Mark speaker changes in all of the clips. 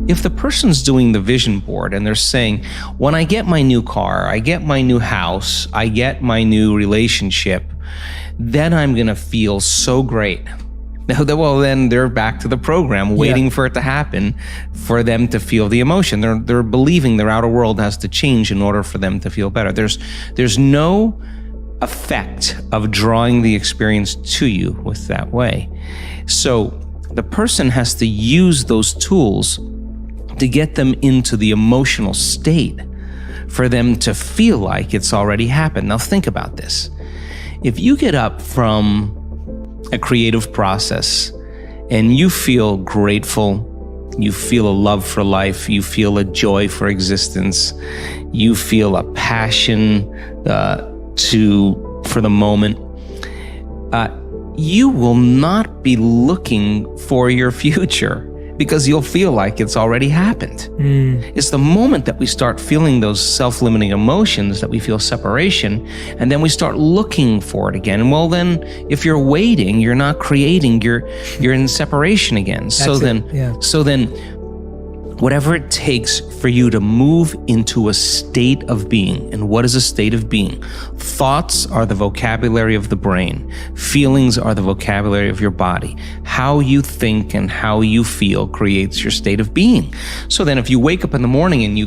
Speaker 1: If the person's doing the vision board and they're saying, when I get my new car, I get my new house, I get my new relationship, then I'm going to feel so great. Well, then they're back to the program, waiting for it to happen for them to feel the emotion. They're believing their outer world has to change in order for them to feel better. There's no effect of drawing the experience to you with that way. So the person has to use those tools to get them into the emotional state for them to feel like it's already happened. Now think about this. If you get up from a creative process and you feel grateful, you feel a love for life, you feel a joy for existence, you feel a passion for the moment, you will not be looking for your future because you'll feel like it's already happened. It's the moment that we start feeling those self-limiting emotions that we feel separation, and then we start looking for it again. Well, then if you're waiting, you're not creating, you're in separation again. So then whatever it takes for you to move into a state of being. And what is a state of being? Thoughts are the vocabulary of the brain. Feelings are the vocabulary of your body. How you think and how you feel creates your state of being. So then if you wake up in the morning and you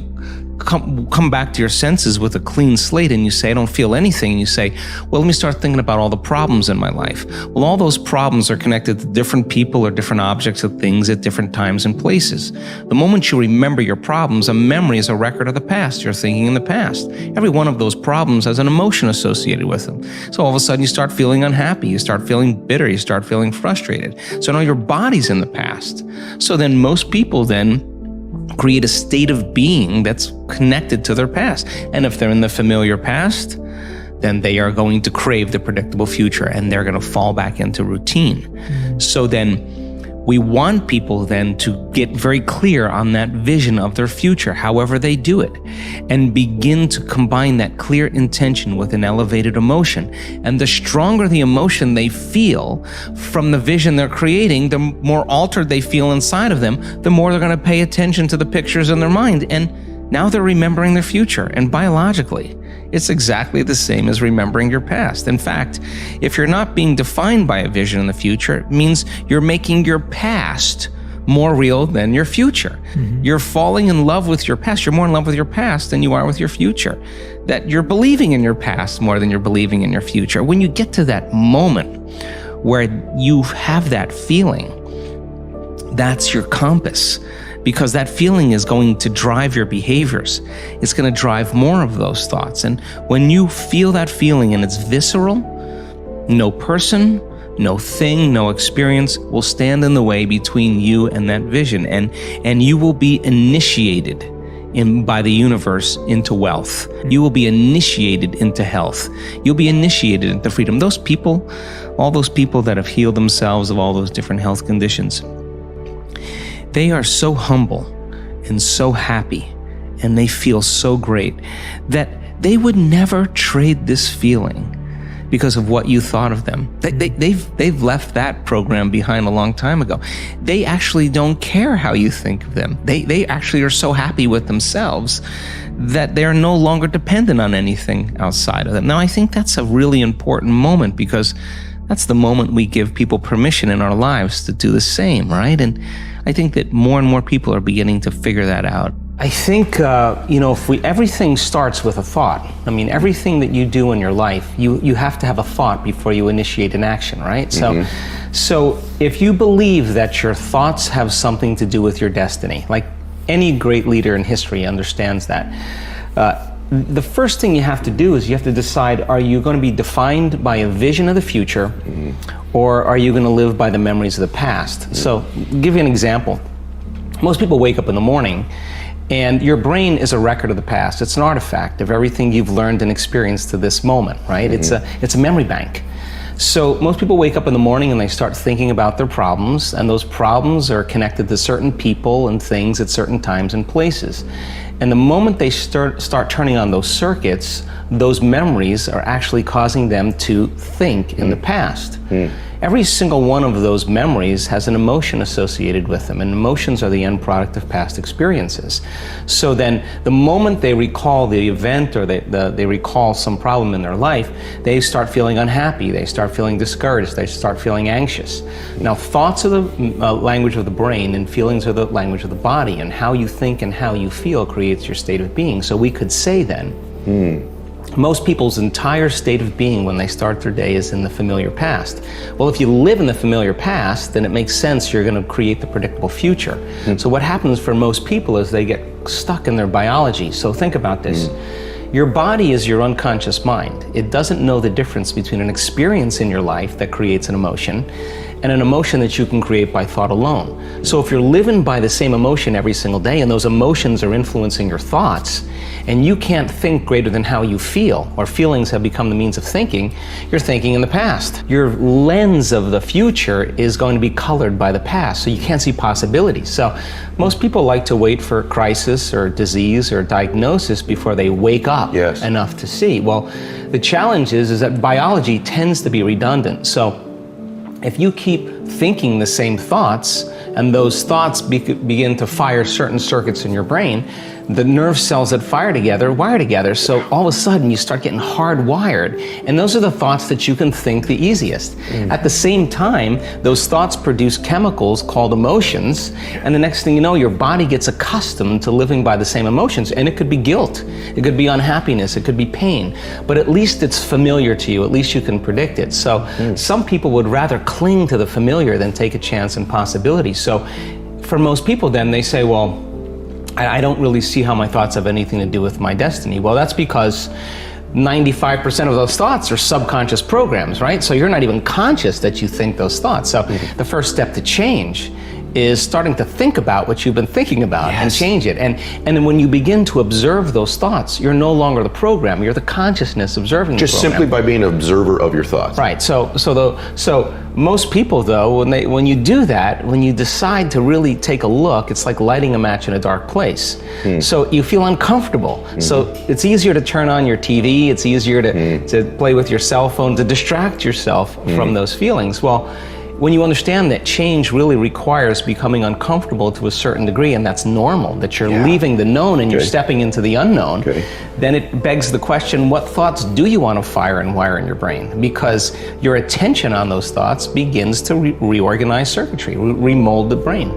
Speaker 1: come back to your senses with a clean slate and you say, I don't feel anything, and you say, well, let me start thinking about all the problems in my life. Well, all those problems are connected to different people or different objects or things at different times and places. The moment you remember your problems, a memory is a record of the past. You're thinking in the past. Every one of those problems has an emotion associated with them. So all of a sudden you start feeling unhappy, you start feeling bitter, you start feeling frustrated. So now your body's in the past. So then most people then create a state of being that's connected to their past. And if they're in the familiar past, then they are going to crave the predictable future and they're going to fall back into routine. So then we want people then to get very clear on that vision of their future, however they do it, and begin to combine that clear intention with an elevated emotion. And the stronger the emotion they feel from the vision they're creating, the more altered they feel inside of them, the more they're going to pay attention to the pictures in their mind. And now they're remembering their future. And biologically, it's exactly the same as remembering your past. In fact, if you're not being defined by a vision in the future, it means you're making your past more real than your future. You're falling in love with your past. You're more in love with your past than you are with your future. That you're believing in your past more than you're believing in your future. When you get to that moment where you have that feeling, that's your compass. Because that feeling is going to drive your behaviors. It's going to drive more of those thoughts. And when you feel that feeling and it's visceral, no person, no thing, no experience will stand in the way between you and that vision. And you will be initiated by the universe into wealth. You will be initiated into health. You'll be initiated into freedom. Those people, all those people that have healed themselves of all those different health conditions, they are so humble and so happy, and they feel so great that they would never trade this feeling because of what you thought of them. They've left that program behind a long time ago. They actually don't care how you think of them. They actually are so happy with themselves that they're no longer dependent on anything outside of them. Now, I think that's a really important moment because that's the moment we give people permission in our lives to do the same, right? And I think that more and more people are beginning to figure that out. I think, everything starts with a thought. I mean, everything that you do in your life, you have to have a thought before you initiate an action, right? So if you believe that your thoughts have something to do with your destiny, like any great leader in history understands that, the first thing you have to do is you have to decide, are you going to be defined by a vision of the future, or are you going to live by the memories of the past? So, I'll give you an example. Most people wake up in the morning and your brain is a record of the past. It's an artifact of everything you've learned and experienced to this moment, right? It's a memory bank. So most people wake up in the morning and they start thinking about their problems, and those problems are connected to certain people and things at certain times and places. And the moment they start turning on those circuits, those memories are actually causing them to think in the past. Every single one of those memories has an emotion associated with them, and emotions are the end product of past experiences. So then the moment they recall the event, or they recall some problem in their life, they start feeling unhappy, they start feeling discouraged, they start feeling anxious. Now, thoughts are the language of the brain, and feelings are the language of the body, and how you think and how you feel creates your state of being. So we could say then, most people's entire state of being when they start their day is in the familiar past. Well, if you live in the familiar past, then it makes sense you're going to create the predictable future. So what happens for most people is they get stuck in their biology. So think about this. Your body is your unconscious mind. It doesn't know the difference between an experience in your life that creates an emotion and an emotion that you can create by thought alone. So if you're living by the same emotion every single day, and those emotions are influencing your thoughts, and you can't think greater than how you feel, or feelings have become the means of thinking, you're thinking in the past. Your lens of the future is going to be colored by the past, so you can't see possibilities. So most people like to wait for crisis or disease or diagnosis before they wake up enough to see. Well, the challenge is that biology tends to be redundant. So if you keep thinking the same thoughts, and those thoughts begin to fire certain circuits in your brain, the nerve cells that fire together wire together, so all of a sudden you start getting hardwired, and those are the thoughts that you can think the easiest. At the same time, those thoughts produce chemicals called emotions, and the next thing you know, your body gets accustomed to living by the same emotions, and it could be guilt, it could be unhappiness, it could be pain, but at least it's familiar to you, at least you can predict it. So some people would rather cling to the familiar than take a chance in possibilities. So for most people then, they say, well, I don't really see how my thoughts have anything to do with my destiny. Well, that's because 95% of those thoughts are subconscious programs, right? So you're not even conscious that you think those thoughts. So the first step to change is starting to think about what you've been thinking about and change it. And then when you begin to observe those thoughts, you're no longer the program, you're the consciousness observing the program.
Speaker 2: Just simply by being an observer of your thoughts.
Speaker 1: Right, so most people though, when you do that, when you decide to really take a look, it's like lighting a match in a dark place. So you feel uncomfortable. So it's easier to turn on your TV, it's easier to play with your cell phone, to distract yourself from those feelings. Well, when you understand that change really requires becoming uncomfortable to a certain degree, and that's normal, that you're leaving the known and you're stepping into the unknown, then it begs the question, what thoughts do you want to fire and wire in your brain? Because your attention on those thoughts begins to reorganize circuitry, remold the brain.